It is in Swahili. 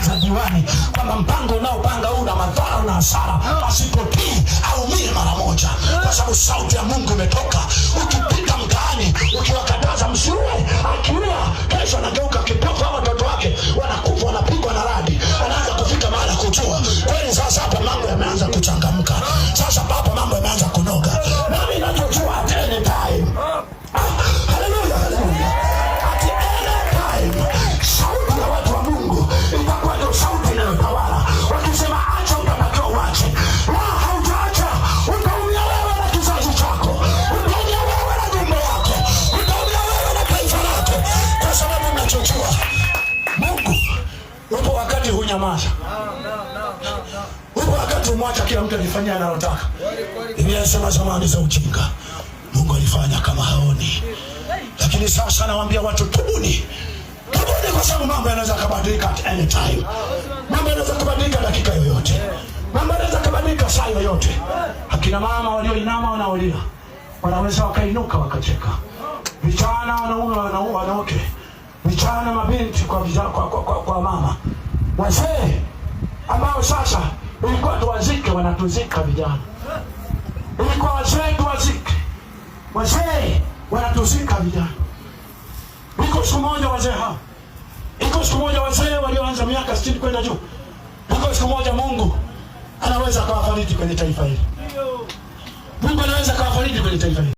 za diwani kwamba mpango unaopanga una madhara na hasara, asipotii aumie mara moja, kwa sababu sauti ya Mungu imetoka. Ukipita mtaani ukiwakataza msiue, akiua kesho anageuka kipofu, watoto wake wanakufa, wanapigwa na radi, anaanza kufika mahali kujua kweli. Sasa hapa mambo yameanza kuchangamka, sasa hapa mambo yameanza kunoga. Nami ninachojua at any time, haleluya, haleluya, at any time sauti ya watu wa Mungu itakuwa ndio sauti inayotawala. Wakisema acha, utatakiwa uache. La, hautaacha, utaumia wewe na kizazi chako, utaumia wewe na nyumba yako, utaumia wewe na taifa lako, kwa sababu ninachojua Mungu upo wakati hunyamaza, upo wakati umwacha kila mtu alifanyia analotaka. Biblia inasema zamani za ujinga Mungu alifanya kama haoni, lakini sasa nawaambia watu tubuni, tubuni, kwa sababu mambo yanaweza kubadilika at any time. Mambo yanaweza kubadilika dakika yoyote, mambo yanaweza kubadilika saa yoyote. Akina mama walioinama wanaolia wanaweza wakainuka wakacheka, vijana wanaume wanawake, vijana mabinti kwa mama, wazee ambao sasa ilikuwa tuwazike wanatuzika vijana, ilikuwa wazee tuwazike, wazee wanatuzika vijana. Iko siku moja wazee hao, iko siku moja wazee walioanza miaka 60 kwenda juu, iko siku moja Mungu anaweza akawafariji kwenye taifa hili. Mungu anaweza akawafariji kwenye taifa hili.